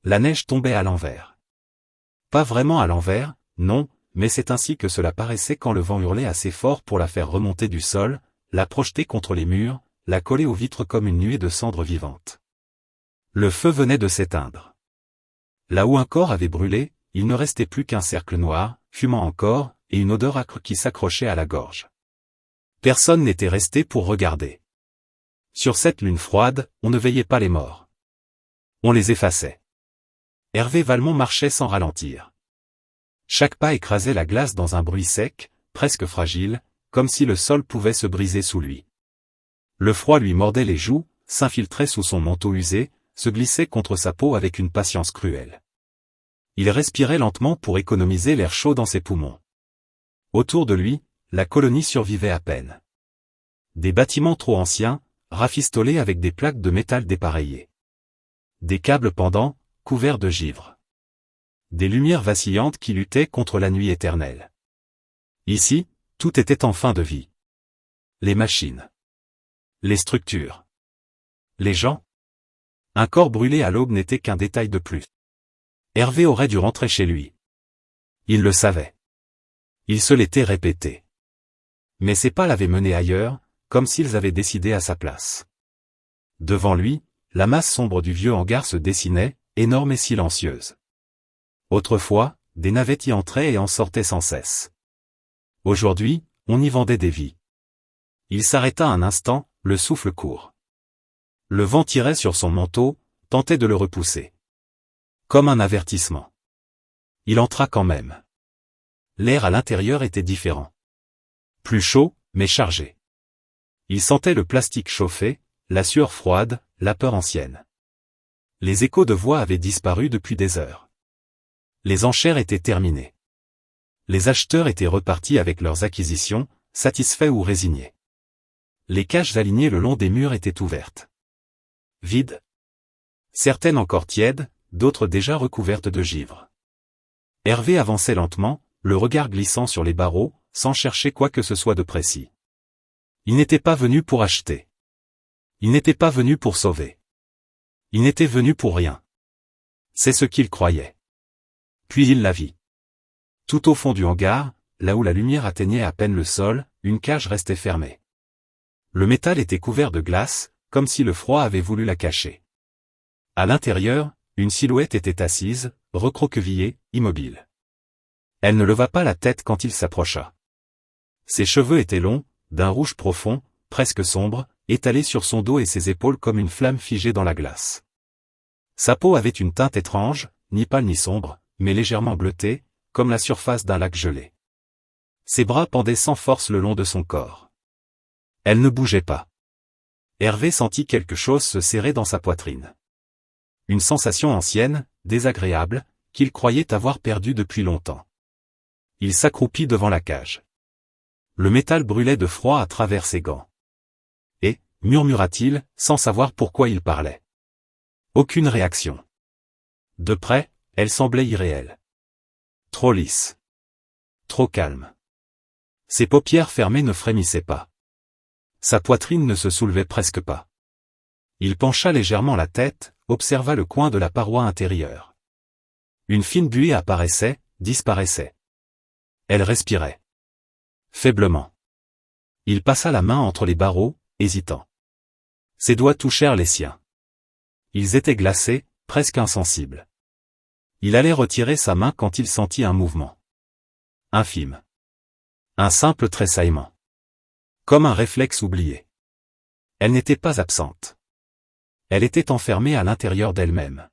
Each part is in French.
La neige tombait à l'envers. Pas vraiment à l'envers, non, mais c'est ainsi que cela paraissait quand le vent hurlait assez fort pour la faire remonter du sol, la projeter contre les murs, la coller aux vitres comme une nuée de cendres vivantes. Le feu venait de s'éteindre. Là où un corps avait brûlé, il ne restait plus qu'un cercle noir, fumant encore, et une odeur âcre qui s'accrochait à la gorge. Personne n'était resté pour regarder. Sur cette lune froide, on ne veillait pas les morts. On les effaçait. Hervé Valmont marchait sans ralentir. Chaque pas écrasait la glace dans un bruit sec, presque fragile, comme si le sol pouvait se briser sous lui. Le froid lui mordait les joues, s'infiltrait sous son manteau usé, se glissait contre sa peau avec une patience cruelle. Il respirait lentement pour économiser l'air chaud dans ses poumons. Autour de lui, la colonie survivait à peine. Des bâtiments trop anciens, rafistolés avec des plaques de métal dépareillées. Des câbles pendants, couverts de givre. Des lumières vacillantes qui luttaient contre la nuit éternelle. Ici, tout était en fin de vie. Les machines. Les structures. Les gens. Un corps brûlé à l'aube n'était qu'un détail de plus. Hervé aurait dû rentrer chez lui. Il le savait. Il se l'était répété. Mais ses pas l'avaient mené ailleurs, comme s'ils avaient décidé à sa place. Devant lui, la masse sombre du vieux hangar se dessinait, énorme et silencieuse. Autrefois, des navettes y entraient et en sortaient sans cesse. Aujourd'hui, on y vendait des vies. Il s'arrêta un instant, le souffle court. Le vent tirait sur son manteau, tentait de le repousser. Comme un avertissement. Il entra quand même. L'air à l'intérieur était différent. Plus chaud, mais chargé. Il sentait le plastique chauffé, la sueur froide, la peur ancienne. Les échos de voix avaient disparu depuis des heures. Les enchères étaient terminées. Les acheteurs étaient repartis avec leurs acquisitions, satisfaits ou résignés. Les cages alignées le long des murs étaient ouvertes. Vides. Certaines encore tièdes, d'autres déjà recouvertes de givre. Hervé avançait lentement, le regard glissant sur les barreaux, sans chercher quoi que ce soit de précis. Il n'était pas venu pour acheter. Il n'était pas venu pour sauver. Il n'était venu pour rien. C'est ce qu'il croyait. Puis il la vit. Tout au fond du hangar, là où la lumière atteignait à peine le sol, une cage restait fermée. Le métal était couvert de glace, comme si le froid avait voulu la cacher. À l'intérieur, une silhouette était assise, recroquevillée, immobile. Elle ne leva pas la tête quand il s'approcha. Ses cheveux étaient longs, d'un rouge profond, presque sombre, étalés sur son dos et ses épaules comme une flamme figée dans la glace. Sa peau avait une teinte étrange, ni pâle ni sombre, mais légèrement bleutée, comme la surface d'un lac gelé. Ses bras pendaient sans force le long de son corps. Elle ne bougeait pas. Hervé sentit quelque chose se serrer dans sa poitrine. Une sensation ancienne, désagréable, qu'il croyait avoir perdue depuis longtemps. Il s'accroupit devant la cage. Le métal brûlait de froid à travers ses gants. Et, murmura-t-il, sans savoir pourquoi il parlait. Aucune réaction. De près, elle semblait irréelle. Trop lisse. Trop calme. Ses paupières fermées ne frémissaient pas. Sa poitrine ne se soulevait presque pas. Il pencha légèrement la tête, observa le coin de la paroi intérieure. Une fine buée apparaissait, disparaissait. Elle respirait. Faiblement. Il passa la main entre les barreaux, hésitant. Ses doigts touchèrent les siens. Ils étaient glacés, presque insensibles. Il allait retirer sa main quand il sentit un mouvement. Infime. Un simple tressaillement. Comme un réflexe oublié. Elle n'était pas absente. Elle était enfermée à l'intérieur d'elle-même.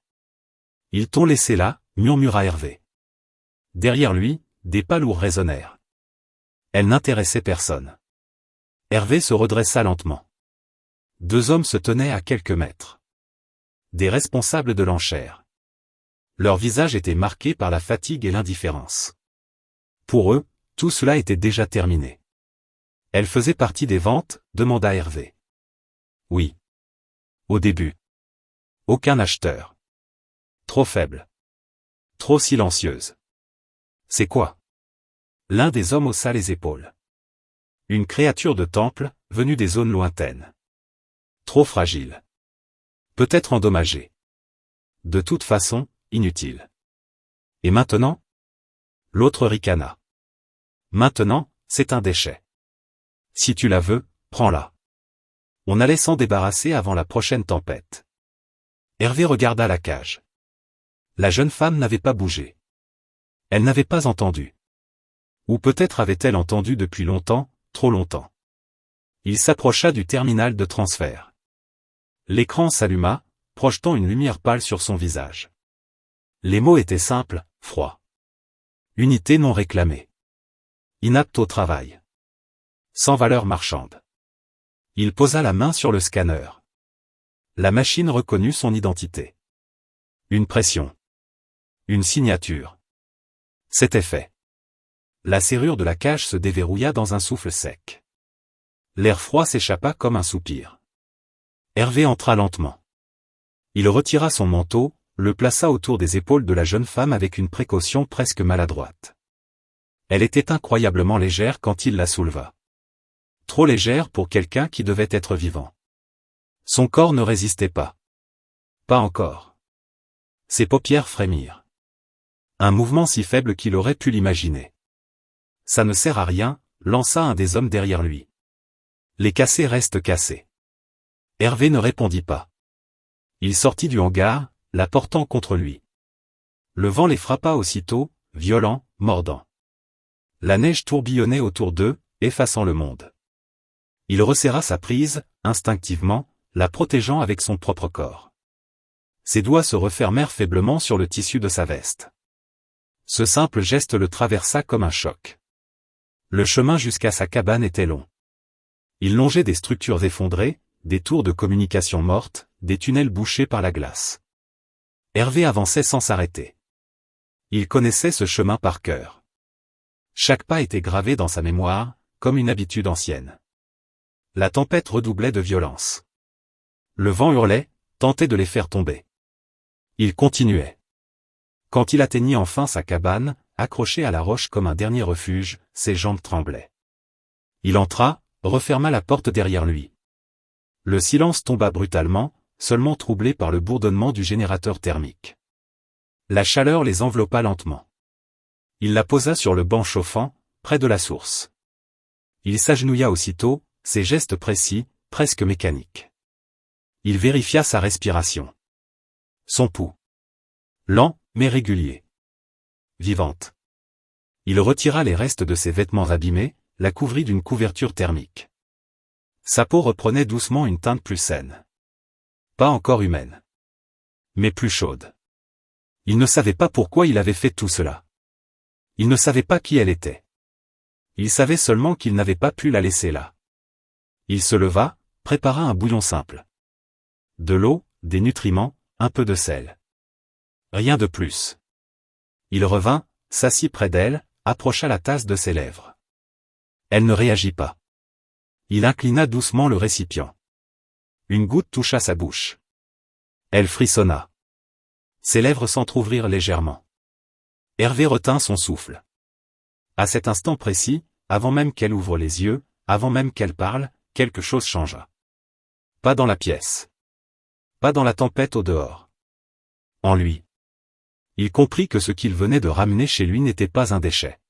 Ils t'ont laissé là, murmura Hervé. Derrière lui, des pas lourds résonnèrent. Elle n'intéressait personne. Hervé se redressa lentement. Deux hommes se tenaient à quelques mètres. Des responsables de l'enchère. Leurs visages étaient marqués par la fatigue et l'indifférence. Pour eux, tout cela était déjà terminé. Elle faisait partie des ventes, demanda Hervé. Oui. Au début. Aucun acheteur. Trop faible. Trop silencieuse. C'est quoi? L'un des hommes haussa les épaules. Une créature de temple, venue des zones lointaines. Trop fragile. Peut-être endommagée. De toute façon, inutile. Et maintenant? L'autre ricana. Maintenant, c'est un déchet. Si tu la veux, prends-la. On allait s'en débarrasser avant la prochaine tempête. Hervé regarda la cage. La jeune femme n'avait pas bougé. Elle n'avait pas entendu. Ou peut-être avait-elle entendu depuis longtemps, trop longtemps. Il s'approcha du terminal de transfert. L'écran s'alluma, projetant une lumière pâle sur son visage. Les mots étaient simples, froids. Unité non réclamée. Inapte au travail. Sans valeur marchande. Il posa la main sur le scanner. La machine reconnut son identité. Une pression. Une signature. C'était fait. La serrure de la cage se déverrouilla dans un souffle sec. L'air froid s'échappa comme un soupir. Hervé entra lentement. Il retira son manteau, le plaça autour des épaules de la jeune femme avec une précaution presque maladroite. Elle était incroyablement légère quand il la souleva. Trop légère pour quelqu'un qui devait être vivant. Son corps ne résistait pas. Pas encore. Ses paupières frémirent. Un mouvement si faible qu'il aurait pu l'imaginer. Ça ne sert à rien, lança un des hommes derrière lui. Les cassés restent cassés. Hervé ne répondit pas. Il sortit du hangar, la portant contre lui. Le vent les frappa aussitôt, violent, mordant. La neige tourbillonnait autour d'eux, effaçant le monde. Il resserra sa prise, instinctivement, la protégeant avec son propre corps. Ses doigts se refermèrent faiblement sur le tissu de sa veste. Ce simple geste le traversa comme un choc. Le chemin jusqu'à sa cabane était long. Il longeait des structures effondrées, des tours de communication mortes, des tunnels bouchés par la glace. Hervé avançait sans s'arrêter. Il connaissait ce chemin par cœur. Chaque pas était gravé dans sa mémoire, comme une habitude ancienne. La tempête redoublait de violence. Le vent hurlait, tentait de les faire tomber. Il continuait. Quand il atteignit enfin sa cabane, accroché à la roche comme un dernier refuge, ses jambes tremblaient. Il entra, referma la porte derrière lui. Le silence tomba brutalement, seulement troublé par le bourdonnement du générateur thermique. La chaleur les enveloppa lentement. Il la posa sur le banc chauffant, près de la source. Il s'agenouilla aussitôt, ses gestes précis, presque mécaniques. Il vérifia sa respiration. Son pouls. Lent, mais régulier. Vivante. Il retira les restes de ses vêtements abîmés, la couvrit d'une couverture thermique. Sa peau reprenait doucement une teinte plus saine. Pas encore humaine. Mais plus chaude. Il ne savait pas pourquoi il avait fait tout cela. Il ne savait pas qui elle était. Il savait seulement qu'il n'avait pas pu la laisser là. Il se leva, prépara un bouillon simple. De l'eau, des nutriments, un peu de sel. Rien de plus. Il revint, s'assit près d'elle, approcha la tasse de ses lèvres. Elle ne réagit pas. Il inclina doucement le récipient. Une goutte toucha sa bouche. Elle frissonna. Ses lèvres s'entr'ouvrirent légèrement. Hervé retint son souffle. À cet instant précis, avant même qu'elle ouvre les yeux, avant même qu'elle parle, quelque chose changea. Pas dans la pièce. Pas dans la tempête au dehors. En lui. Il comprit que ce qu'il venait de ramener chez lui n'était pas un déchet.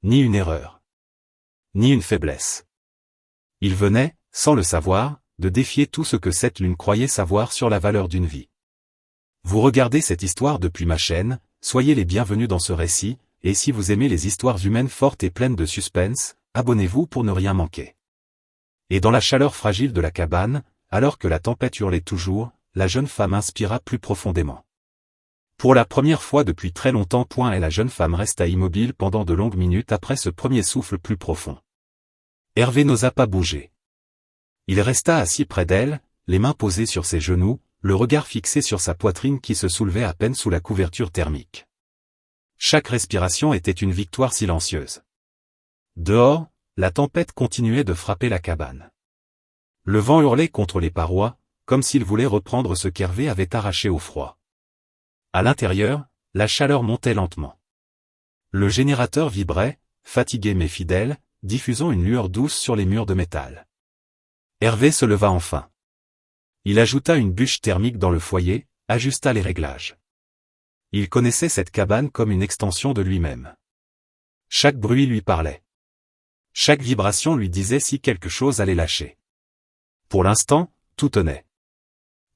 Ni une erreur. Ni une faiblesse. Il venait, sans le savoir, de défier tout ce que cette lune croyait savoir sur la valeur d'une vie. Vous regardez cette histoire depuis ma chaîne, soyez les bienvenus dans ce récit, et si vous aimez les histoires humaines fortes et pleines de suspense, abonnez-vous pour ne rien manquer. Et dans la chaleur fragile de la cabane, alors que la tempête hurlait toujours, la jeune femme inspira plus profondément. Pour la première fois depuis très longtemps, et la jeune femme resta immobile pendant de longues minutes après ce premier souffle plus profond. Hervé n'osa pas bouger. Il resta assis près d'elle, les mains posées sur ses genoux, le regard fixé sur sa poitrine qui se soulevait à peine sous la couverture thermique. Chaque respiration était une victoire silencieuse. Dehors, la tempête continuait de frapper la cabane. Le vent hurlait contre les parois, comme s'il voulait reprendre ce qu'Hervé avait arraché au froid. À l'intérieur, la chaleur montait lentement. Le générateur vibrait, fatigué mais fidèle, diffusant une lueur douce sur les murs de métal. Hervé se leva enfin. Il ajouta une bûche thermique dans le foyer, ajusta les réglages. Il connaissait cette cabane comme une extension de lui-même. Chaque bruit lui parlait. Chaque vibration lui disait si quelque chose allait lâcher. Pour l'instant, tout tenait.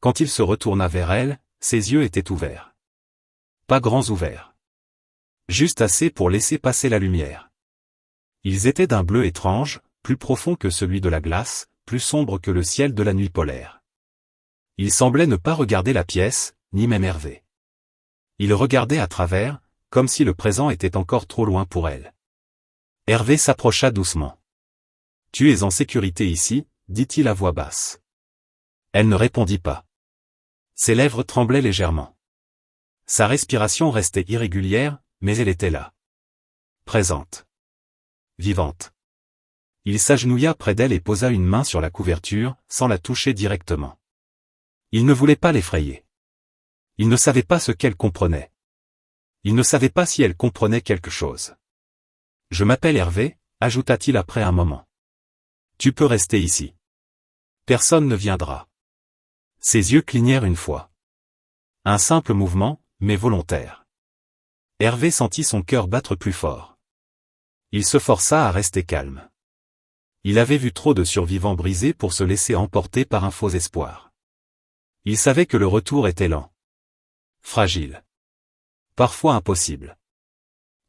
Quand il se retourna vers elle, ses yeux étaient ouverts. Pas grands ouverts. Juste assez pour laisser passer la lumière. Ils étaient d'un bleu étrange, plus profond que celui de la glace, plus sombre que le ciel de la nuit polaire. Il semblait ne pas regarder la pièce, ni même Hervé. Il regardait à travers, comme si le présent était encore trop loin pour elle. Hervé s'approcha doucement. « Tu es en sécurité ici », dit-il à voix basse. Elle ne répondit pas. Ses lèvres tremblaient légèrement. Sa respiration restait irrégulière, mais elle était là. Présente. Vivante. Il s'agenouilla près d'elle et posa une main sur la couverture, sans la toucher directement. Il ne voulait pas l'effrayer. Il ne savait pas ce qu'elle comprenait. Il ne savait pas si elle comprenait quelque chose. « Je m'appelle Hervé », ajouta-t-il après un moment. « Tu peux rester ici. Personne ne viendra. » Ses yeux clignèrent une fois. Un simple mouvement, mais volontaire. Hervé sentit son cœur battre plus fort. Il se força à rester calme. Il avait vu trop de survivants brisés pour se laisser emporter par un faux espoir. Il savait que le retour était lent. Fragile. Parfois impossible.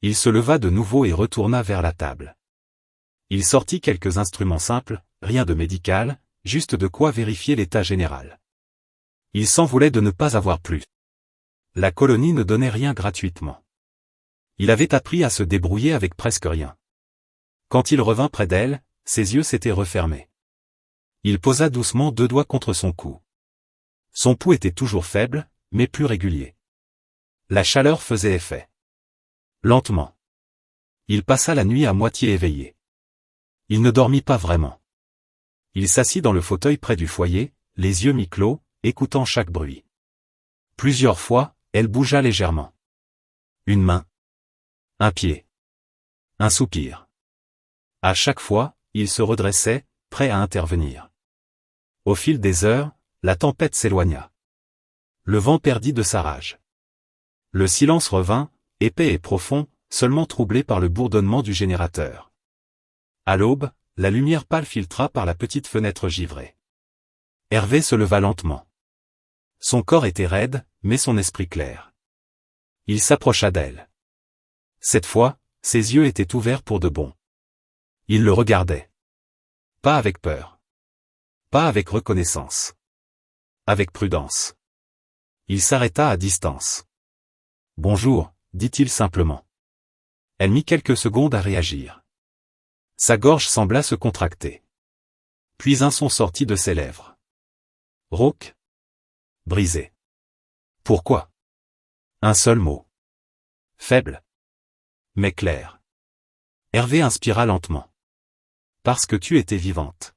Il se leva de nouveau et retourna vers la table. Il sortit quelques instruments simples, rien de médical, juste de quoi vérifier l'état général. Il s'en voulait de ne pas avoir plus. La colonie ne donnait rien gratuitement. Il avait appris à se débrouiller avec presque rien. Quand il revint près d'elle, ses yeux s'étaient refermés. Il posa doucement 2 doigts contre son cou. Son pouls était toujours faible, mais plus régulier. La chaleur faisait effet. Lentement. Il passa la nuit à moitié éveillé. Il ne dormit pas vraiment. Il s'assit dans le fauteuil près du foyer, les yeux mi-clos, écoutant chaque bruit. Plusieurs fois, elle bougea légèrement. Une main. Un pied. Un soupir. À chaque fois, il se redressait, prêt à intervenir. Au fil des heures, la tempête s'éloigna. Le vent perdit de sa rage. Le silence revint, épais et profond, seulement troublé par le bourdonnement du générateur. À l'aube, la lumière pâle filtra par la petite fenêtre givrée. Hervé se leva lentement. Son corps était raide, mais son esprit clair. Il s'approcha d'elle. Cette fois, ses yeux étaient ouverts pour de bon. Il le regardait. Pas avec peur. Pas avec reconnaissance. Avec prudence. Il s'arrêta à distance. « Bonjour », dit-il simplement. Elle mit quelques secondes à réagir. Sa gorge sembla se contracter. Puis un son sortit de ses lèvres. Rauque. Brisé. Pourquoi? Un seul mot. Faible. Mais clair. Hervé inspira lentement. Parce que tu étais vivante.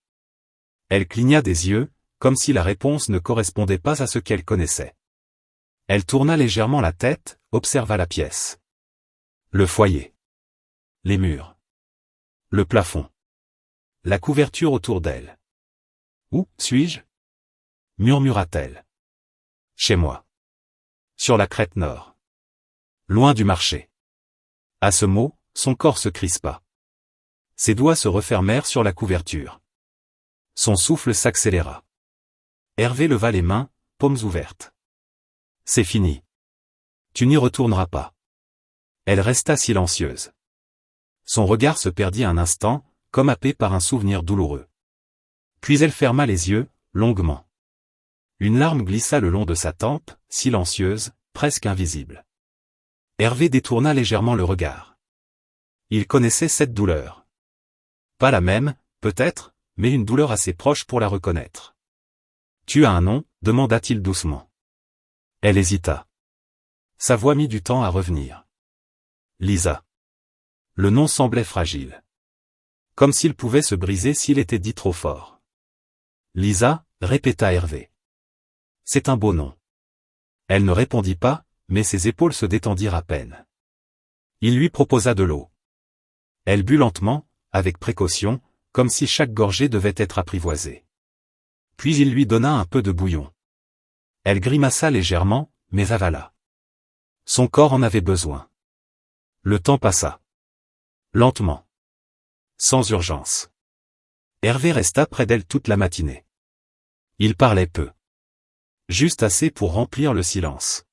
Elle cligna des yeux, comme si la réponse ne correspondait pas à ce qu'elle connaissait. Elle tourna légèrement la tête, observa la pièce. Le foyer. Les murs. Le plafond. La couverture autour d'elle. Où suis-je? Murmura-t-elle. Chez moi. Sur la crête nord. Loin du marché. À ce mot, son corps se crispa. Ses doigts se refermèrent sur la couverture. Son souffle s'accéléra. Hervé leva les mains, paumes ouvertes. C'est fini. Tu n'y retourneras pas. Elle resta silencieuse. Son regard se perdit un instant, comme happé par un souvenir douloureux. Puis elle ferma les yeux, longuement. Une larme glissa le long de sa tempe, silencieuse, presque invisible. Hervé détourna légèrement le regard. Il connaissait cette douleur. Pas la même, peut-être, mais une douleur assez proche pour la reconnaître. « Tu as un nom ?» demanda-t-il doucement. Elle hésita. Sa voix mit du temps à revenir. Lisa. Le nom semblait fragile. Comme s'il pouvait se briser s'il était dit trop fort. Lisa, répéta Hervé. C'est un beau nom. Elle ne répondit pas, mais ses épaules se détendirent à peine. Il lui proposa de l'eau. Elle but lentement, avec précaution, comme si chaque gorgée devait être apprivoisée. Puis il lui donna un peu de bouillon. Elle grimaça légèrement, mais avala. Son corps en avait besoin. Le temps passa. Lentement. Sans urgence. Hervé resta près d'elle toute la matinée. Il parlait peu. Juste assez pour remplir le silence.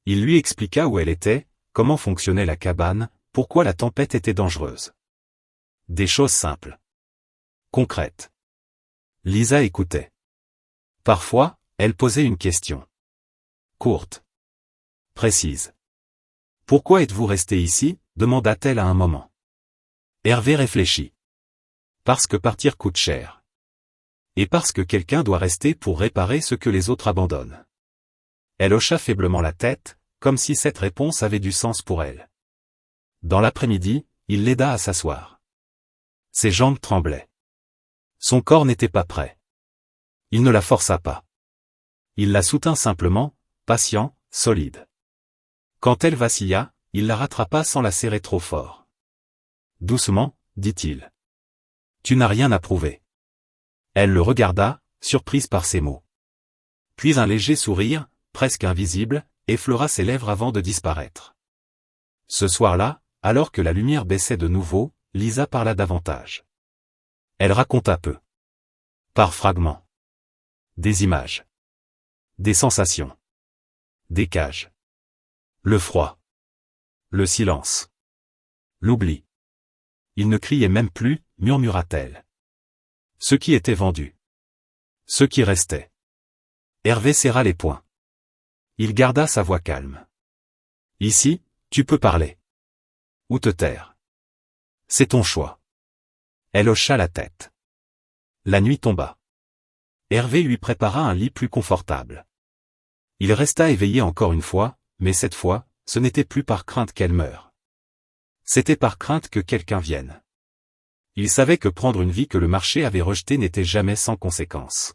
Il lui expliqua où elle était, comment fonctionnait la cabane, pourquoi la tempête était dangereuse. Des choses simples. Concrètes. Lisa écoutait. Parfois, elle posait une question. Courte. Précise. « Pourquoi êtes-vous resté ici ?» demanda-t-elle à un moment. Hervé réfléchit. Parce que partir coûte cher. Et parce que quelqu'un doit rester pour réparer ce que les autres abandonnent. Elle hocha faiblement la tête, comme si cette réponse avait du sens pour elle. Dans l'après-midi, il l'aida à s'asseoir. Ses jambes tremblaient. Son corps n'était pas prêt. Il ne la força pas. Il la soutint simplement, patient, solide. Quand elle vacilla, il la rattrapa sans la serrer trop fort. Doucement, dit-il. Tu n'as rien à prouver. Elle le regarda, surprise par ces mots. Puis un léger sourire, presque invisible, effleura ses lèvres avant de disparaître. Ce soir-là, alors que la lumière baissait de nouveau, Lisa parla davantage. Elle raconta peu. Par fragments. Des images. Des sensations. Des cages. Le froid. Le silence. L'oubli. Il ne criait même plus, murmura-t-elle. Ce qui était vendu. Ce qui restait. Hervé serra les poings. Il garda sa voix calme. Ici, tu peux parler. Ou te taire. C'est ton choix. Elle hocha la tête. La nuit tomba. Hervé lui prépara un lit plus confortable. Il resta éveillé encore une fois, mais cette fois, ce n'était plus par crainte qu'elle meure. C'était par crainte que quelqu'un vienne. Il savait que prendre une vie que le marché avait rejetée n'était jamais sans conséquence.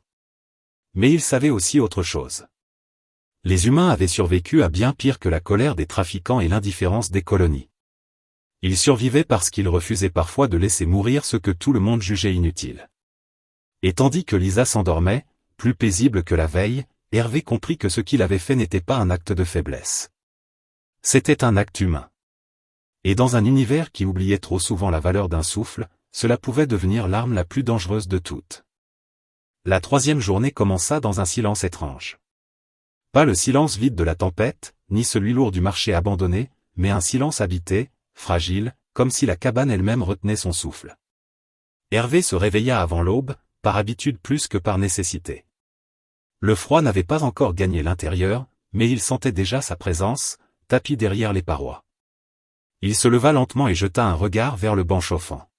Mais il savait aussi autre chose. Les humains avaient survécu à bien pire que la colère des trafiquants et l'indifférence des colonies. Ils survivaient parce qu'ils refusaient parfois de laisser mourir ce que tout le monde jugeait inutile. Et tandis que Lisa s'endormait, plus paisible que la veille, Hervé comprit que ce qu'il avait fait n'était pas un acte de faiblesse. C'était un acte humain. Et dans un univers qui oubliait trop souvent la valeur d'un souffle, cela pouvait devenir l'arme la plus dangereuse de toutes. La troisième journée commença dans un silence étrange. Pas le silence vide de la tempête, ni celui lourd du marché abandonné, mais un silence habité, fragile, comme si la cabane elle-même retenait son souffle. Hervé se réveilla avant l'aube, par habitude plus que par nécessité. Le froid n'avait pas encore gagné l'intérieur, mais il sentait déjà sa présence, tapie derrière les parois. Il se leva lentement et jeta un regard vers le banc chauffant.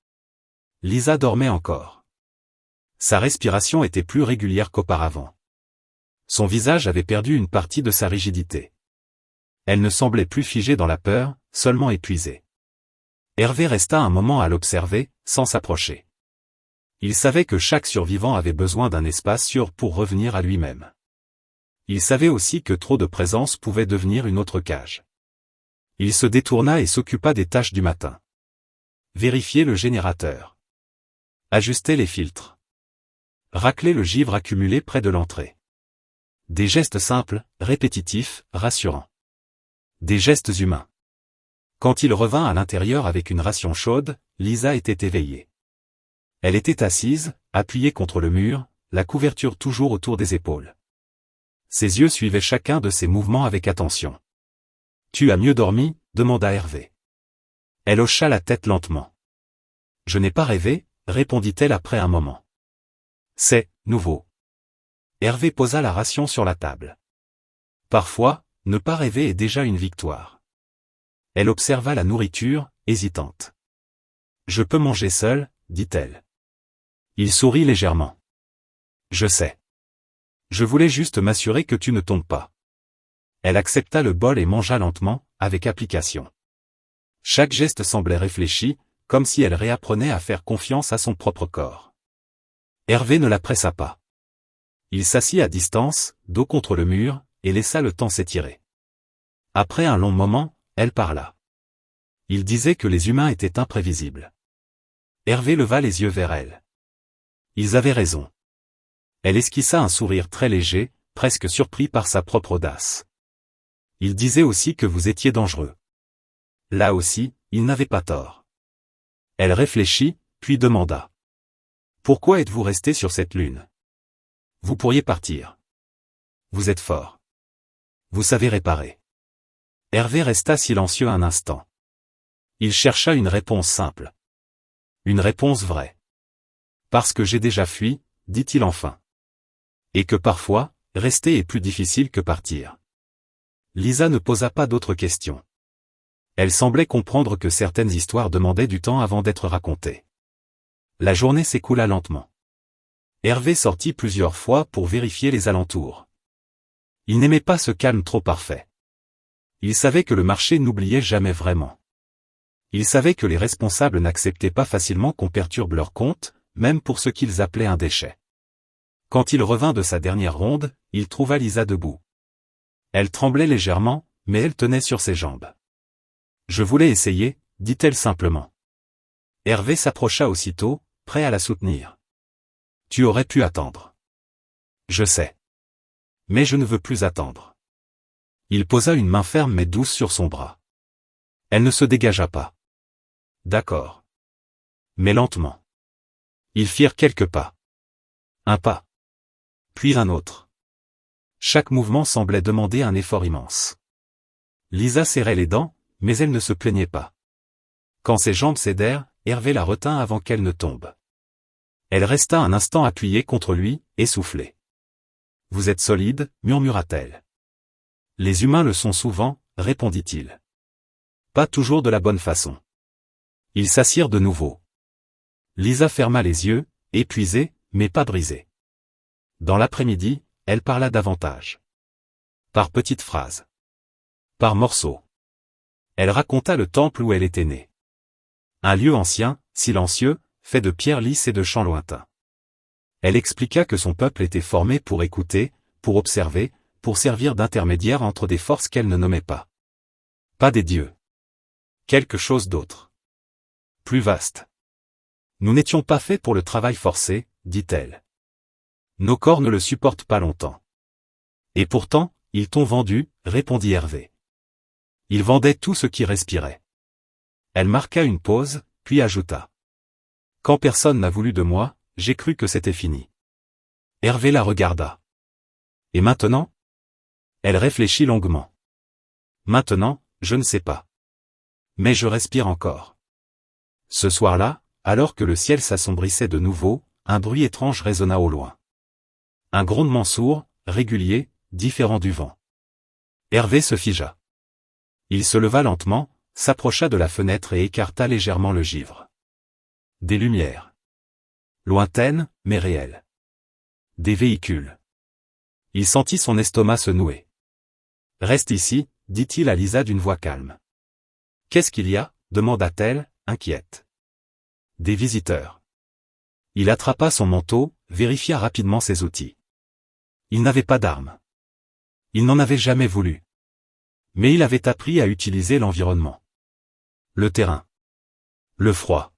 Lisa dormait encore. Sa respiration était plus régulière qu'auparavant. Son visage avait perdu une partie de sa rigidité. Elle ne semblait plus figée dans la peur, seulement épuisée. Hervé resta un moment à l'observer, sans s'approcher. Il savait que chaque survivant avait besoin d'un espace sûr pour revenir à lui-même. Il savait aussi que trop de présence pouvait devenir une autre cage. Il se détourna et s'occupa des tâches du matin. Vérifier le générateur. Ajuster les filtres. Racler le givre accumulé près de l'entrée. Des gestes simples, répétitifs, rassurants. Des gestes humains. Quand il revint à l'intérieur avec une ration chaude, Lisa était éveillée. Elle était assise, appuyée contre le mur, la couverture toujours autour des épaules. Ses yeux suivaient chacun de ses mouvements avec attention. « Tu as mieux dormi ?» demanda Hervé. Elle hocha la tête lentement. « Je n'ai pas rêvé » répondit-elle après un moment. « C'est nouveau. » Hervé posa la ration sur la table. Parfois, ne pas rêver est déjà une victoire. Elle observa la nourriture, hésitante. « Je peux manger seule ?» dit-elle. Il sourit légèrement. « Je sais. Je voulais juste m'assurer que tu ne tombes pas. » Elle accepta le bol et mangea lentement, avec application. Chaque geste semblait réfléchi, comme si elle réapprenait à faire confiance à son propre corps. Hervé ne la pressa pas. Il s'assit à distance, dos contre le mur, et laissa le temps s'étirer. Après un long moment, elle parla. Il disait que les humains étaient imprévisibles. Hervé leva les yeux vers elle. Ils avaient raison. Elle esquissa un sourire très léger, presque surpris par sa propre audace. Il disait aussi que vous étiez dangereux. Là aussi, il n'avait pas tort. Elle réfléchit, puis demanda. Pourquoi êtes-vous resté sur cette lune? Vous pourriez partir. Vous êtes fort. Vous savez réparer. Hervé resta silencieux un instant. Il chercha une réponse simple. Une réponse vraie. Parce que j'ai déjà fui, dit-il enfin. Et que parfois, rester est plus difficile que partir. Lisa ne posa pas d'autres questions. Elle semblait comprendre que certaines histoires demandaient du temps avant d'être racontées. La journée s'écoula lentement. Hervé sortit plusieurs fois pour vérifier les alentours. Il n'aimait pas ce calme trop parfait. Il savait que le marché n'oubliait jamais vraiment. Il savait que les responsables n'acceptaient pas facilement qu'on perturbe leur compte, même pour ce qu'ils appelaient un déchet. Quand il revint de sa dernière ronde, il trouva Lisa debout. Elle tremblait légèrement, mais elle tenait sur ses jambes. Je voulais essayer, dit-elle simplement. Hervé s'approcha aussitôt, prêt à la soutenir. Tu aurais pu attendre. Je sais. Mais je ne veux plus attendre. Il posa une main ferme mais douce sur son bras. Elle ne se dégagea pas. D'accord. Mais lentement. Ils firent quelques pas. Un pas. Puis un autre. Chaque mouvement semblait demander un effort immense. Lisa serrait les dents, mais elle ne se plaignait pas. Quand ses jambes cédèrent, Hervé la retint avant qu'elle ne tombe. Elle resta un instant appuyée contre lui, essoufflée. « Vous êtes solide, murmura-t-elle. Les humains le sont souvent, répondit-il. Pas toujours de la bonne façon. Ils s'assirent de nouveau. Lisa ferma les yeux, épuisée, mais pas brisée. Dans l'après-midi, elle parla davantage. Par petites phrases. Par morceaux. Elle raconta le temple où elle était née. Un lieu ancien, silencieux, fait de pierres lisses et de chants lointains. Elle expliqua que son peuple était formé pour écouter, pour observer, pour servir d'intermédiaire entre des forces qu'elle ne nommait pas. Pas des dieux. Quelque chose d'autre. Plus vaste. Nous n'étions pas faits pour le travail forcé, dit-elle. Nos corps ne le supportent pas longtemps. Et pourtant, ils t'ont vendu, répondit Hervé. Ils vendaient tout ce qui respirait. Elle marqua une pause, puis ajouta. Quand personne n'a voulu de moi, j'ai cru que c'était fini. Hervé la regarda. Et maintenant? Elle réfléchit longuement. Maintenant, je ne sais pas. Mais je respire encore. Ce soir-là, alors que le ciel s'assombrissait de nouveau, un bruit étrange résonna au loin. Un grondement sourd, régulier, différent du vent. Hervé se figea. Il se leva lentement, s'approcha de la fenêtre et écarta légèrement le givre. Des lumières. Lointaines, mais réelles. Des véhicules. Il sentit son estomac se nouer. Reste ici, dit-il à Lisa d'une voix calme. Qu'est-ce qu'il y a? Demanda-t-elle, inquiète. Des visiteurs. Il attrapa son manteau, vérifia rapidement ses outils. Il n'avait pas d'armes. Il n'en avait jamais voulu. Mais il avait appris à utiliser l'environnement. Le terrain. Le froid.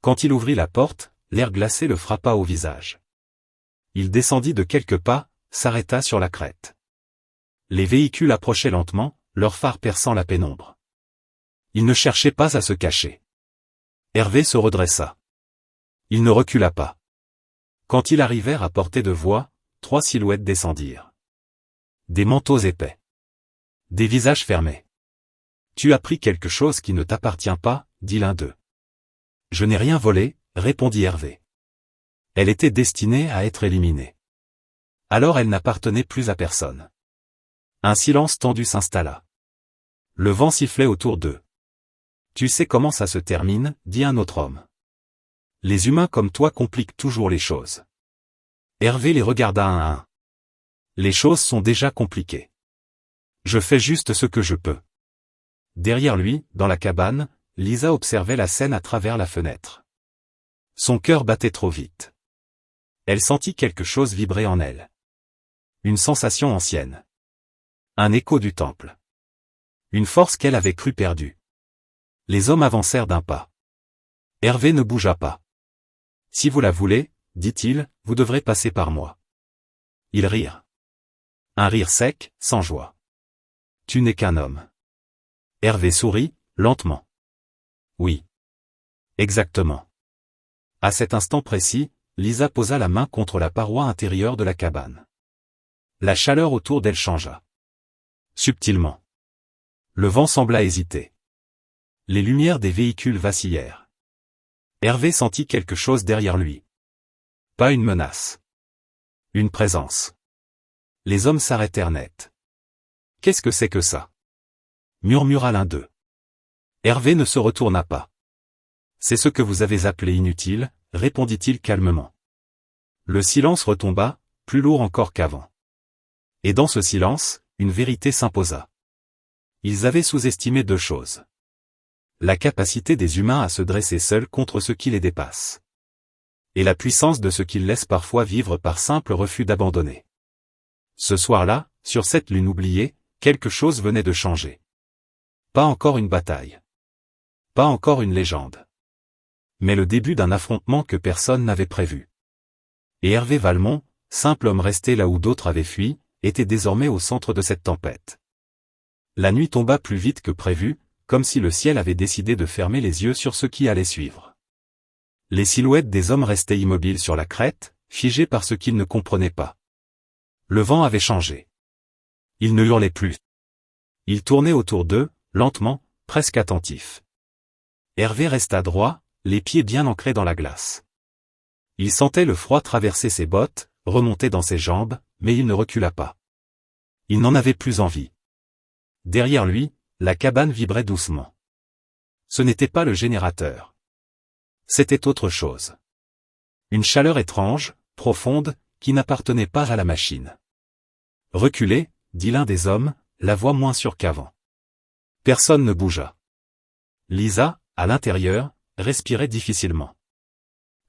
Quand il ouvrit la porte, l'air glacé le frappa au visage. Il descendit de quelques pas, s'arrêta sur la crête. Les véhicules approchaient lentement, leurs phares perçant la pénombre. Il ne cherchait pas à se cacher. Hervé se redressa. Il ne recula pas. Quand ils arrivèrent à portée de voix, 3 silhouettes descendirent. Des manteaux épais. Des visages fermés. Tu as pris quelque chose qui ne t'appartient pas, dit l'un d'eux. Je n'ai rien volé, répondit Hervé. Elle était destinée à être éliminée. Alors elle n'appartenait plus à personne. Un silence tendu s'installa. Le vent sifflait autour d'eux. Tu sais comment ça se termine, dit un autre homme. Les humains comme toi compliquent toujours les choses. Hervé les regarda un à un. Les choses sont déjà compliquées. Je fais juste ce que je peux. Derrière lui, dans la cabane, Lisa observait la scène à travers la fenêtre. Son cœur battait trop vite. Elle sentit quelque chose vibrer en elle. Une sensation ancienne. Un écho du temple. Une force qu'elle avait cru perdue. Les hommes avancèrent d'un pas. Hervé ne bougea pas. Si vous la voulez, dit-il, vous devrez passer par moi. Ils rirent. Un rire sec, sans joie. tu n'es qu'un homme. Hervé sourit, lentement. Oui. Exactement. À cet instant précis, Lisa posa la main contre la paroi intérieure de la cabane. La chaleur autour d'elle changea. Subtilement. Le vent sembla hésiter. Les lumières des véhicules vacillèrent. Hervé sentit quelque chose derrière lui. Pas une menace. Une présence. Les hommes s'arrêtèrent net. Qu'est-ce que c'est que ça? Murmura l'un d'eux. Hervé ne se retourna pas. C'est ce que vous avez appelé inutile, répondit-il calmement. Le silence retomba, plus lourd encore qu'avant. Et dans ce silence, une vérité s'imposa. Ils avaient sous-estimé deux choses. La capacité des humains à se dresser seuls contre ce qui les dépasse. Et la puissance de ce qu'ils laissent parfois vivre par simple refus d'abandonner. Ce soir-là, sur cette lune oubliée, quelque chose venait de changer. Pas encore une bataille. Pas encore une légende. Mais le début d'un affrontement que personne n'avait prévu. Et Hervé Valmont, simple homme resté là où d'autres avaient fui, était désormais au centre de cette tempête. La nuit tomba plus vite que prévu, comme si le ciel avait décidé de fermer les yeux sur ce qui allait suivre. Les silhouettes des hommes restaient immobiles sur la crête, figés par ce qu'ils ne comprenaient pas. Le vent avait changé. Ils ne hurlaient plus. Ils tournaient autour d'eux, lentement, presque attentifs. Hervé resta droit, les pieds bien ancrés dans la glace. Il sentait le froid traverser ses bottes, remonter dans ses jambes, mais il ne recula pas. Il n'en avait plus envie. Derrière lui, la cabane vibrait doucement. Ce n'était pas le générateur. C'était autre chose. Une chaleur étrange, profonde, qui n'appartenait pas à la machine. Reculez, dit l'un des hommes, la voix moins sûre qu'avant. Personne ne bougea. Lisa, à l'intérieur, respirait difficilement.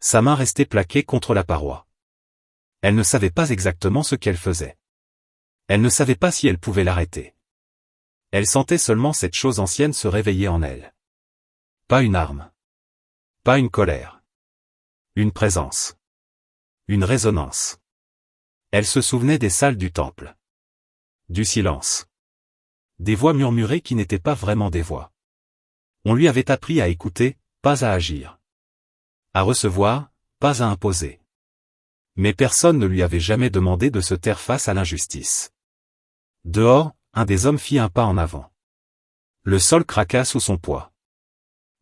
Sa main restait plaquée contre la paroi. Elle ne savait pas exactement ce qu'elle faisait. Elle ne savait pas si elle pouvait l'arrêter. Elle sentait seulement cette chose ancienne se réveiller en elle. Pas une arme. Pas une colère. Une présence. Une résonance. Elle se souvenait des salles du temple. Du silence. Des voix murmurées qui n'étaient pas vraiment des voix. On lui avait appris à écouter, pas à agir. À recevoir, pas à imposer. Mais personne ne lui avait jamais demandé de se taire face à l'injustice. Dehors, un des hommes fit un pas en avant. Le sol craqua sous son poids.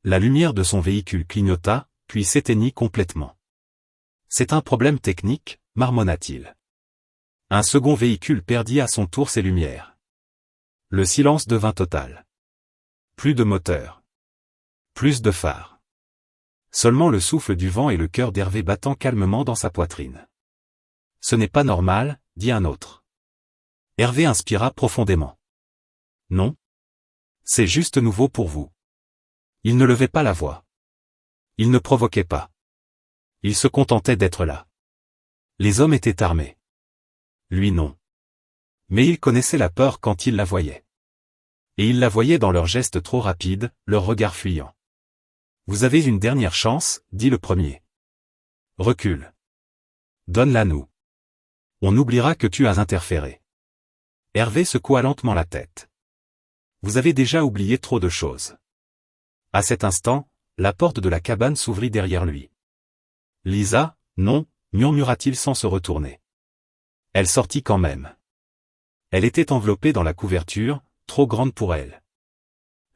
La lumière de son véhicule clignota, puis s'éteignit complètement. C'est un problème technique, marmonna-t-il. Un second véhicule perdit à son tour ses lumières. Le silence devint total. Plus de moteur. Plus de phare. Seulement le souffle du vent et le cœur d'Hervé battant calmement dans sa poitrine. Ce n'est pas normal, dit un autre. Hervé inspira profondément. Non. C'est juste nouveau pour vous. Il ne levait pas la voix. Il ne provoquait pas. Il se contentait d'être là. Les hommes étaient armés. Lui non. Mais il connaissait la peur quand il la voyait. Et il la voyait dans leurs gestes trop rapides, leurs regards fuyants. Vous avez une dernière chance, dit le premier. Recule. Donne-la nous. On oubliera que tu as interféré. Hervé secoua lentement la tête. Vous avez déjà oublié trop de choses. À cet instant, la porte de la cabane s'ouvrit derrière lui. Lisa, non, murmura-t-il sans se retourner. Elle sortit quand même. Elle était enveloppée dans la couverture, trop grande pour elle.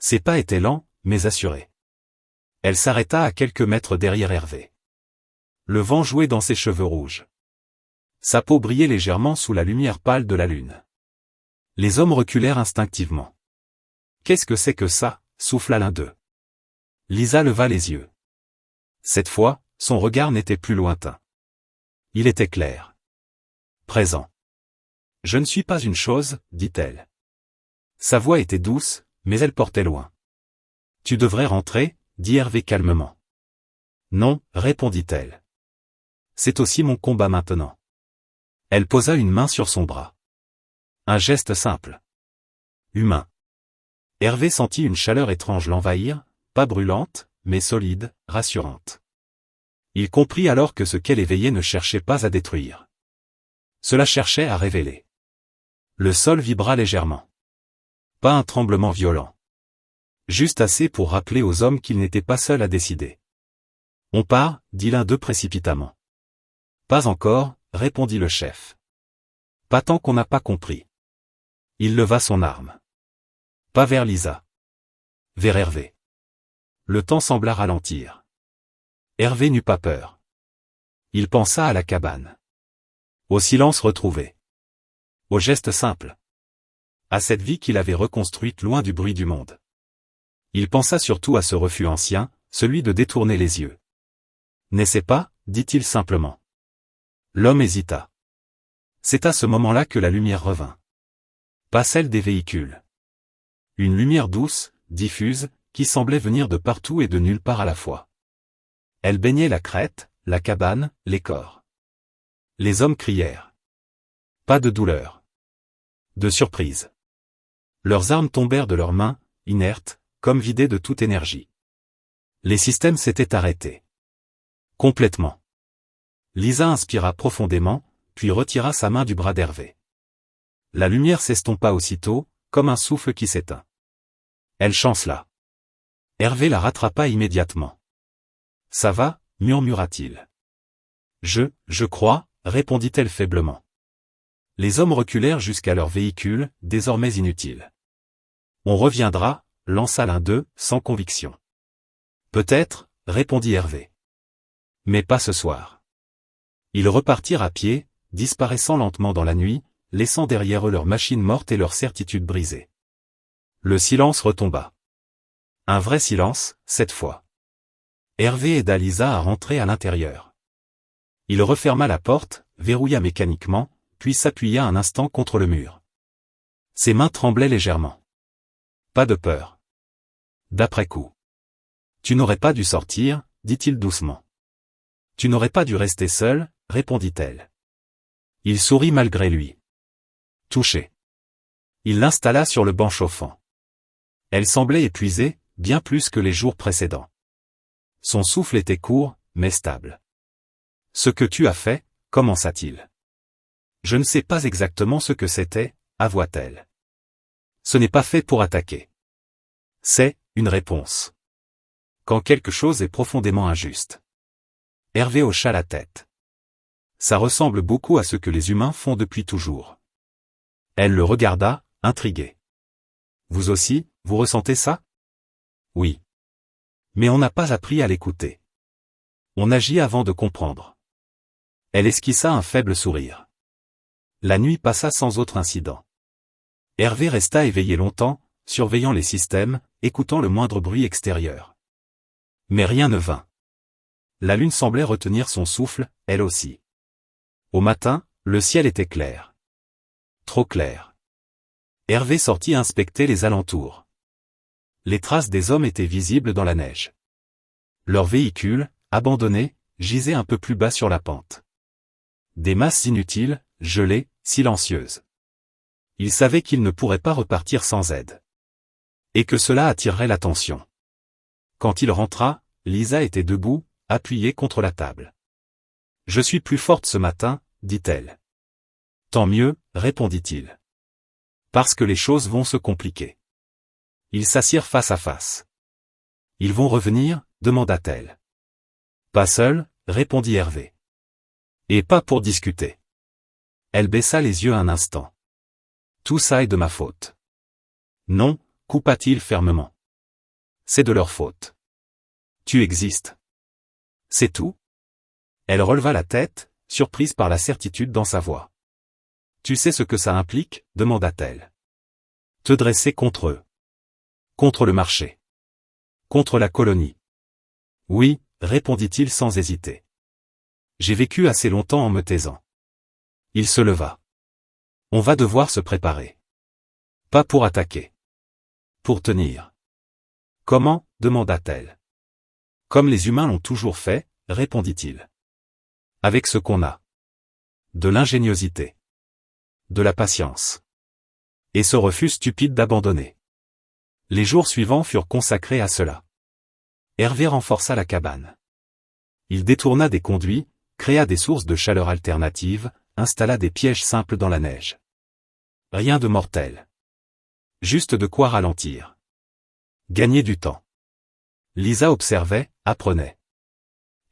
Ses pas étaient lents, mais assurés. Elle s'arrêta à quelques mètres derrière Hervé. Le vent jouait dans ses cheveux rouges. Sa peau brillait légèrement sous la lumière pâle de la lune. Les hommes reculèrent instinctivement. Qu'est-ce que c'est que ça, souffla l'un d'eux. Lisa leva les yeux. Cette fois, son regard n'était plus lointain. Il était clair. Présent. Je ne suis pas une chose, dit-elle. Sa voix était douce, mais elle portait loin. Tu devrais rentrer, dit Hervé calmement. Non, répondit-elle. C'est aussi mon combat maintenant. Elle posa une main sur son bras. Un geste simple. Humain. Hervé sentit une chaleur étrange l'envahir, pas brûlante, mais solide, rassurante. Il comprit alors que ce qu'elle éveillait ne cherchait pas à détruire. Cela cherchait à révéler. Le sol vibra légèrement. Pas un tremblement violent. Juste assez pour rappeler aux hommes qu'ils n'étaient pas seuls à décider. On part, dit l'un d'eux précipitamment. Pas encore, répondit le chef. Pas tant qu'on n'a pas compris. Il leva son arme. Pas vers Lisa. Vers Hervé. Le temps sembla ralentir. Hervé n'eut pas peur. Il pensa à la cabane. Au silence retrouvé. Au geste simple. À cette vie qu'il avait reconstruite loin du bruit du monde. Il pensa surtout à ce refus ancien, celui de détourner les yeux. N'est-ce pas, dit-il simplement. L'homme hésita. C'est à ce moment-là que la lumière revint. Pas celle des véhicules. Une lumière douce, diffuse, qui semblait venir de partout et de nulle part à la fois. Elle baignait la crête, la cabane, les corps. Les hommes crièrent. Pas de douleur. De surprise. Leurs armes tombèrent de leurs mains, inertes, comme vidées de toute énergie. Les systèmes s'étaient arrêtés. Complètement. Lisa inspira profondément, puis retira sa main du bras d'Hervé. La lumière s'estompa aussitôt, comme un souffle qui s'éteint. Elle chancela. Hervé la rattrapa immédiatement. Ça va, murmura-t-il. Je crois, répondit-elle faiblement. Les hommes reculèrent jusqu'à leur véhicule, désormais inutile. On reviendra, lança l'un d'eux, sans conviction. Peut-être, répondit Hervé. Mais pas ce soir. Ils repartirent à pied, disparaissant lentement dans la nuit, laissant derrière eux leurs machines mortes et leurs certitudes brisées. Le silence retomba. Un vrai silence, cette fois. Hervé aida Lisa à rentrer à l'intérieur. Il referma la porte, verrouilla mécaniquement, puis s'appuya un instant contre le mur. Ses mains tremblaient légèrement. Pas de peur. D'après coup. Tu n'aurais pas dû sortir, dit-il doucement. Tu n'aurais pas dû rester seul, répondit-elle. Il sourit malgré lui. Touché. Il l'installa sur le banc chauffant. Elle semblait épuisée, bien plus que les jours précédents. Son souffle était court, mais stable. Ce que tu as fait, commença-t-il. Je ne sais pas exactement ce que c'était, avoua-t-elle. Ce n'est pas fait pour attaquer. C'est une réponse. Quand quelque chose est profondément injuste. Hervé hocha la tête. Ça ressemble beaucoup à ce que les humains font depuis toujours. Elle le regarda, intriguée. Vous aussi, vous ressentez ça? Oui. Mais on n'a pas appris à l'écouter. On agit avant de comprendre. Elle esquissa un faible sourire. La nuit passa sans autre incident. Hervé resta éveillé longtemps, surveillant les systèmes, écoutant le moindre bruit extérieur. Mais rien ne vint. La lune semblait retenir son souffle, elle aussi. Au matin, le ciel était clair. Trop clair. Hervé sortit inspecter les alentours. Les traces des hommes étaient visibles dans la neige. Leur véhicule, abandonné, gisait un peu plus bas sur la pente. Des masses inutiles, gelées, silencieuses. Il savait qu'il ne pourrait pas repartir sans aide. Et que cela attirerait l'attention. Quand il rentra, Lisa était debout, appuyée contre la table. « Je suis plus forte ce matin, dit-elle. »« Tant mieux, répondit-il. Parce que les choses vont se compliquer. » Ils s'assirent face à face. « Ils vont revenir ?» demanda-t-elle. « Pas seul, répondit Hervé. « Et pas pour discuter. » Elle baissa les yeux un instant. « Tout ça est de ma faute. »« Non, coupa-t-il fermement. C'est de leur faute. Tu existes. C'est tout ?» Elle releva la tête, surprise par la certitude dans sa voix. « Tu sais ce que ça implique ?» demanda-t-elle. « Te dresser contre eux. Contre le marché. Contre la colonie. » « Oui, » répondit-il sans hésiter. « J'ai vécu assez longtemps en me taisant. » Il se leva. « On va devoir se préparer. Pas pour attaquer. Pour tenir. »« Comment ?» demanda-t-elle. « Comme les humains l'ont toujours fait, » répondit-il. « Avec ce qu'on a. De l'ingéniosité. De la patience. Et ce refus stupide d'abandonner. » Les jours suivants furent consacrés à cela. Hervé renforça la cabane. Il détourna des conduits, créa des sources de chaleur alternatives, installa des pièges simples dans la neige. Rien de mortel. Juste de quoi ralentir. Gagner du temps. Lisa observait, apprenait.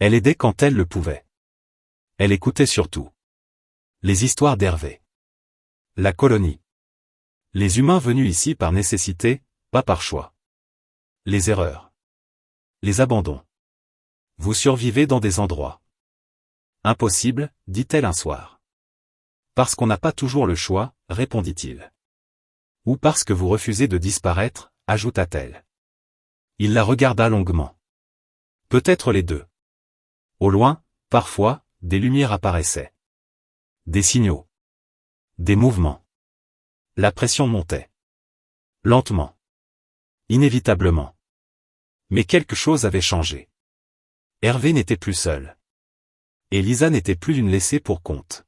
Elle aidait quand elle le pouvait. Elle écoutait surtout. Les histoires d'Hervé. La colonie. Les humains venus ici par nécessité, pas par choix. Les erreurs. Les abandons. Vous survivez dans des endroits. Impossible, dit-elle un soir. Parce qu'on n'a pas toujours le choix, répondit-il. Ou parce que vous refusez de disparaître, ajouta-t-elle. Il la regarda longuement. Peut-être les deux. Au loin, parfois, des lumières apparaissaient. Des signaux. Des mouvements. La pression montait. Lentement. Inévitablement. Mais quelque chose avait changé. Hervé n'était plus seul. Et Lisa n'était plus une laissée pour compte.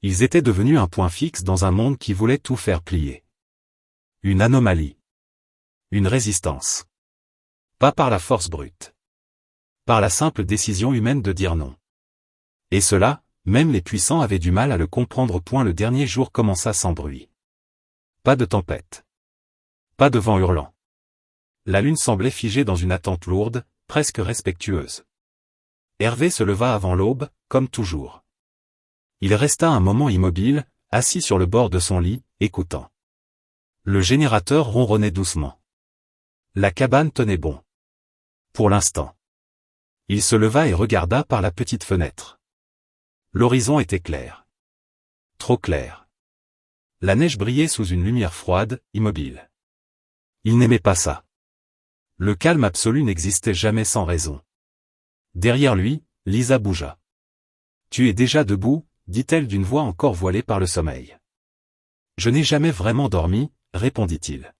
Ils étaient devenus un point fixe dans un monde qui voulait tout faire plier. Une anomalie. Une résistance. Pas par la force brute. Par la simple décision humaine de dire non. Et cela, même les puissants avaient du mal à le comprendre. Le dernier jour commença sans bruit. Pas de tempête. Pas de vent hurlant. La lune semblait figée dans une attente lourde, presque respectueuse. Hervé se leva avant l'aube, comme toujours. Il resta un moment immobile, assis sur le bord de son lit, écoutant. Le générateur ronronnait doucement. La cabane tenait bon. Pour l'instant. Il se leva et regarda par la petite fenêtre. L'horizon était clair. Trop clair. La neige brillait sous une lumière froide, immobile. Il n'aimait pas ça. Le calme absolu n'existait jamais sans raison. Derrière lui, Lisa bougea. « Tu es déjà debout ?» dit-elle d'une voix encore voilée par le sommeil. « Je n'ai jamais vraiment dormi » répondit-il.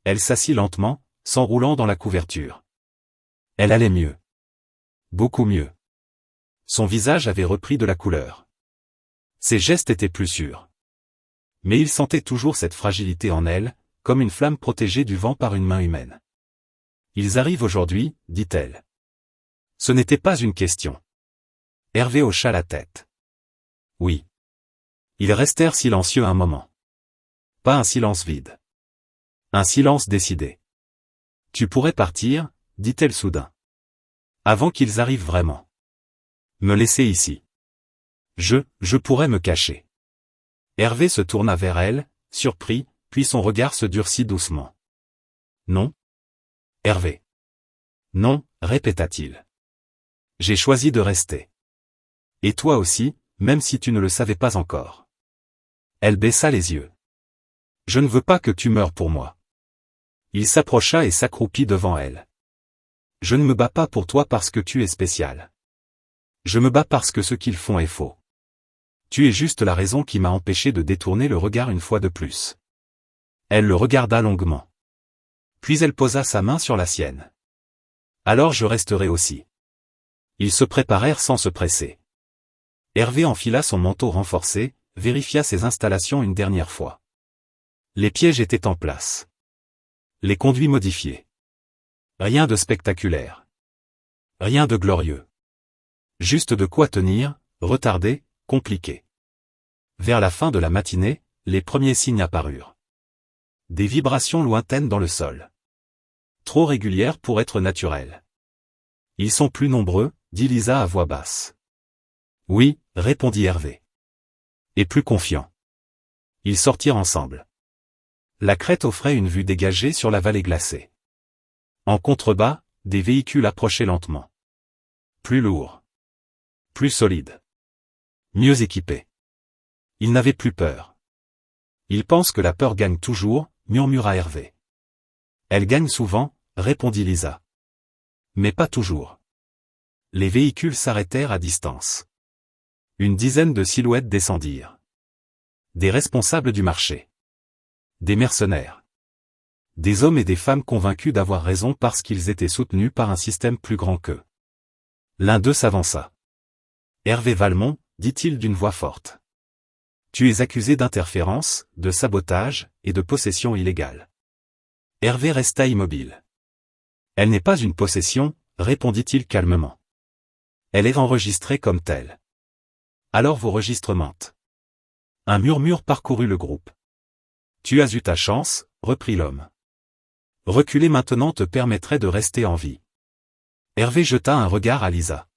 Elle s'assit lentement, s'enroulant dans la couverture. Elle allait mieux. Beaucoup mieux. Son visage avait repris de la couleur. Ses gestes étaient plus sûrs. Mais il sentait toujours cette fragilité en elle, comme une flamme protégée du vent par une main humaine. « Ils arrivent aujourd'hui » dit-elle. Ce n'était pas une question. Hervé hocha la tête. Oui. Ils restèrent silencieux un moment. Pas un silence vide. Un silence décidé. Tu pourrais partir, dit-elle soudain. Avant qu'ils arrivent vraiment. Me laisser ici. Je pourrais me cacher. Hervé se tourna vers elle, surpris, puis son regard se durcit doucement. Non. Hervé. Non, répéta-t-il. J'ai choisi de rester. Et toi aussi, même si tu ne le savais pas encore. Elle baissa les yeux. Je ne veux pas que tu meures pour moi. Il s'approcha et s'accroupit devant elle. Je ne me bats pas pour toi parce que tu es spécial. Je me bats parce que ce qu'ils font est faux. Tu es juste la raison qui m'a empêché de détourner le regard une fois de plus. Elle le regarda longuement. Puis elle posa sa main sur la sienne. Alors je resterai aussi. Ils se préparèrent sans se presser. Hervé enfila son manteau renforcé, vérifia ses installations une dernière fois. Les pièges étaient en place. Les conduits modifiés. Rien de spectaculaire. Rien de glorieux. Juste de quoi tenir, retardé, compliqué. Vers la fin de la matinée, les premiers signes apparurent. Des vibrations lointaines dans le sol. Trop régulières pour être naturelles. Ils sont plus nombreux, dit Lisa à voix basse. Oui, répondit Hervé. Et plus confiant. Ils sortirent ensemble. La crête offrait une vue dégagée sur la vallée glacée. En contrebas, des véhicules approchaient lentement. Plus lourds. Plus solides. Mieux équipés. Ils n'avaient plus peur. Ils pensent que la peur gagne toujours, murmura Hervé. Elle gagne souvent, répondit Lisa. Mais pas toujours. Les véhicules s'arrêtèrent à distance. Une dizaine de silhouettes descendirent. Des responsables du marché. Des mercenaires. Des hommes et des femmes convaincus d'avoir raison parce qu'ils étaient soutenus par un système plus grand qu'eux. L'un d'eux s'avança. Hervé Valmont, dit-il d'une voix forte. Tu es accusé d'interférence, de sabotage, et de possession illégale. Hervé resta immobile. Elle n'est pas une possession, répondit-il calmement. Elle est enregistrée comme telle. Alors vos registres mentent. Un murmure parcourut le groupe. Tu as eu ta chance, reprit l'homme. Reculer maintenant te permettrait de rester en vie. Hervé jeta un regard à Lisa.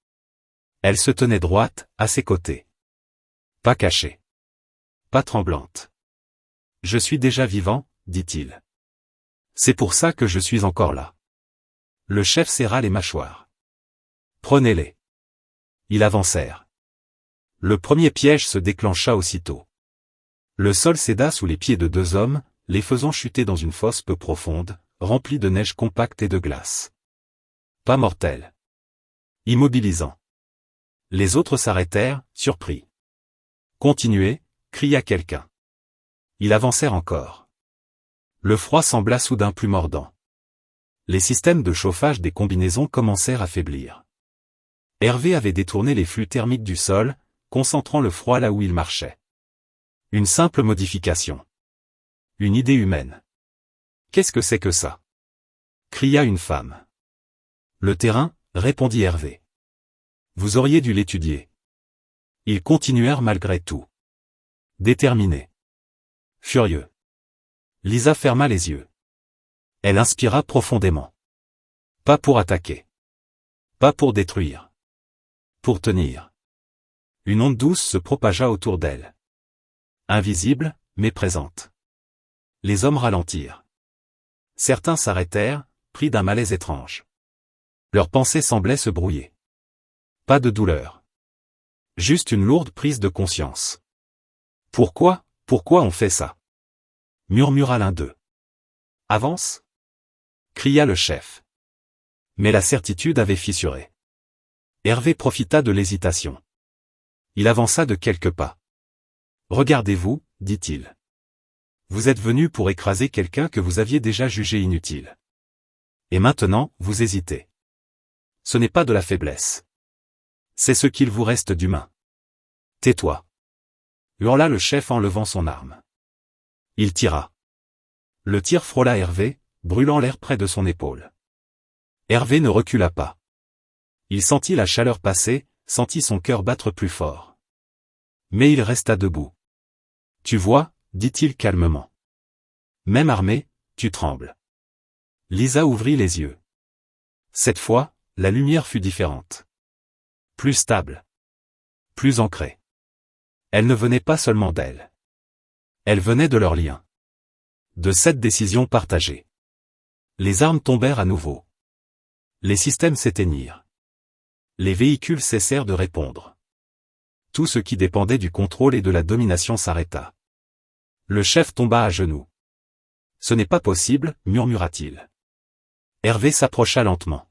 Elle se tenait droite, à ses côtés. Pas cachée. Pas tremblante. Je suis déjà vivant, dit-il. C'est pour ça que je suis encore là. Le chef serra les mâchoires. Prenez-les. Ils avancèrent. Le premier piège se déclencha aussitôt. Le sol céda sous les pieds de deux hommes, les faisant chuter dans une fosse peu profonde, remplie de neige compacte et de glace. Pas mortel. Immobilisant. Les autres s'arrêtèrent, surpris. Continuez, cria quelqu'un. Ils avancèrent encore. Le froid sembla soudain plus mordant. Les systèmes de chauffage des combinaisons commencèrent à faiblir. Hervé avait détourné les flux thermiques du sol, concentrant le froid là où il marchait. Une simple modification. Une idée humaine. Qu'est-ce que c'est que ça? Cria une femme. Le terrain, répondit Hervé. Vous auriez dû l'étudier. Ils continuèrent malgré tout. Déterminés. Furieux. Lisa ferma les yeux. Elle inspira profondément. Pas pour attaquer. Pas pour détruire. Pour tenir. Une onde douce se propagea autour d'elle. Invisible, mais présente. Les hommes ralentirent. Certains s'arrêtèrent, pris d'un malaise étrange. Leurs pensées semblaient se brouiller. Pas de douleur. Juste une lourde prise de conscience. Pourquoi on fait ça? Murmura l'un d'eux. Avance? Cria le chef. Mais la certitude avait fissuré. Hervé profita de l'hésitation. Il avança de quelques pas. Regardez-vous, dit-il. Vous êtes venu pour écraser quelqu'un que vous aviez déjà jugé inutile. Et maintenant, vous hésitez. Ce n'est pas de la faiblesse. C'est ce qu'il vous reste d'humain. Tais-toi. Hurla le chef en levant son arme. Il tira. Le tir frôla Hervé, brûlant l'air près de son épaule. Hervé ne recula pas. Il sentit la chaleur passer, sentit son cœur battre plus fort. Mais il resta debout. Tu vois, dit-il calmement. Même armé, tu trembles. Lisa ouvrit les yeux. Cette fois, la lumière fut différente. Plus stable. Plus ancrée. Elle ne venait pas seulement d'elle. Elle venait de leur lien. De cette décision partagée. Les armes tombèrent à nouveau. Les systèmes s'éteignirent. Les véhicules cessèrent de répondre. Tout ce qui dépendait du contrôle et de la domination s'arrêta. Le chef tomba à genoux. Ce n'est pas possible, murmura-t-il. Hervé s'approcha lentement.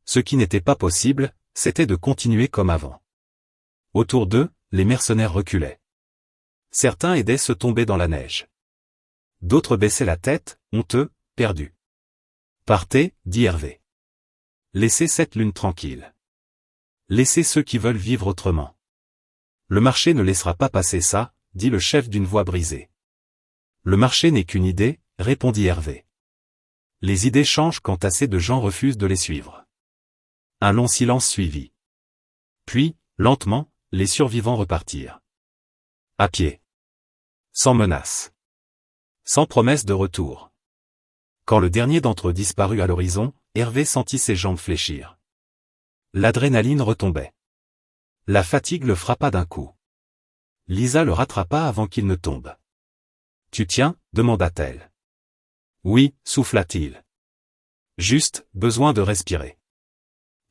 Ce qui n'était pas possible, c'était de continuer comme avant. Autour d'eux, les mercenaires reculaient. Certains aidaient se tomber dans la neige. D'autres baissaient la tête, honteux, perdus. Partez, dit Hervé. Laissez cette lune tranquille. Laissez ceux qui veulent vivre autrement. Le marché ne laissera pas passer ça, dit le chef d'une voix brisée. Le marché n'est qu'une idée, répondit Hervé. Les idées changent quand assez de gens refusent de les suivre. Un long silence suivit. Puis, lentement, les survivants repartirent. À pied. Sans menace. Sans promesse de retour. Quand le dernier d'entre eux disparut à l'horizon, Hervé sentit ses jambes fléchir. L'adrénaline retombait. La fatigue le frappa d'un coup. Lisa le rattrapa avant qu'il ne tombe. « Tu tiens » demanda-t-elle. « Oui » souffla-t-il. « Juste, besoin de respirer. »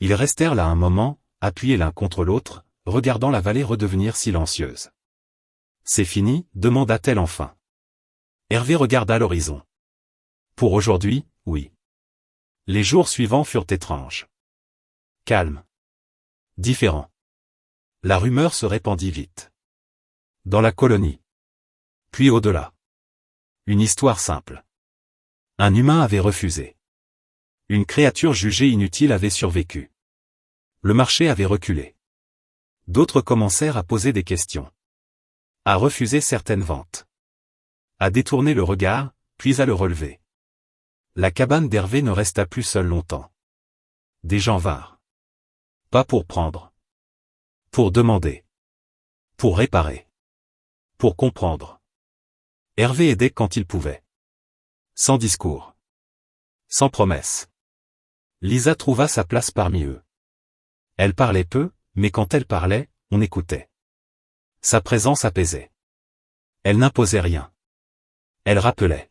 Ils restèrent là un moment, appuyés l'un contre l'autre, regardant la vallée redevenir silencieuse. « C'est fini » demanda-t-elle enfin. Hervé regarda l'horizon. Pour aujourd'hui, oui. Les jours suivants furent étranges. Calme. Différent. La rumeur se répandit vite. Dans la colonie. Puis au-delà. Une histoire simple. Un humain avait refusé. Une créature jugée inutile avait survécu. Le marché avait reculé. D'autres commencèrent à poser des questions. À refuser certaines ventes. À détourner le regard, puis à le relever. La cabane d'Hervé ne resta plus seule longtemps. Des gens vinrent. Pas pour prendre. Pour demander. Pour réparer. Pour comprendre. Hervé aidait quand il pouvait. Sans discours. Sans promesse. Lisa trouva sa place parmi eux. Elle parlait peu, mais quand elle parlait, on écoutait. Sa présence apaisait. Elle n'imposait rien. Elle rappelait.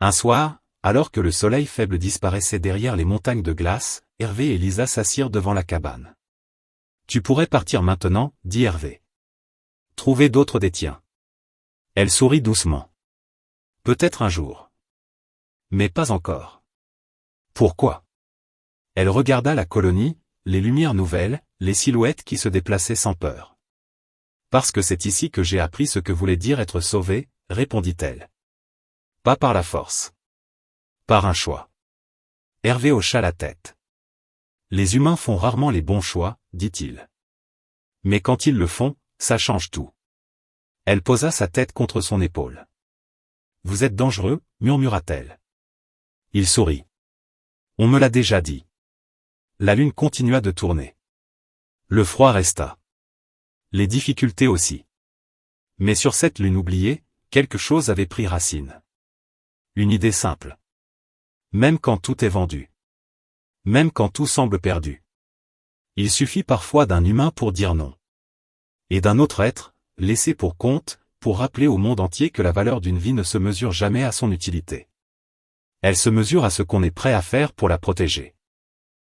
Un soir, alors que le soleil faible disparaissait derrière les montagnes de glace, Hervé et Lisa s'assirent devant la cabane. « Tu pourrais partir maintenant, dit Hervé. Trouver d'autres des tiens. » Elle sourit doucement. « Peut-être un jour. Mais pas encore. » Pourquoi? Elle regarda la colonie, les lumières nouvelles, les silhouettes qui se déplaçaient sans peur. « Parce que c'est ici que j'ai appris ce que voulait dire être sauvé, répondit-elle. Pas par la force. Par un choix. Hervé hocha la tête. Les humains font rarement les bons choix, dit-il. Mais quand ils le font, ça change tout. Elle posa sa tête contre son épaule. Vous êtes dangereux, murmura-t-elle. Il sourit. On me l'a déjà dit. La lune continua de tourner. Le froid resta. Les difficultés aussi. Mais sur cette lune oubliée, quelque chose avait pris racine. Une idée simple. Même quand tout est vendu. Même quand tout semble perdu. Il suffit parfois d'un humain pour dire non. Et d'un autre être, laissé pour compte, pour rappeler au monde entier que la valeur d'une vie ne se mesure jamais à son utilité. Elle se mesure à ce qu'on est prêt à faire pour la protéger.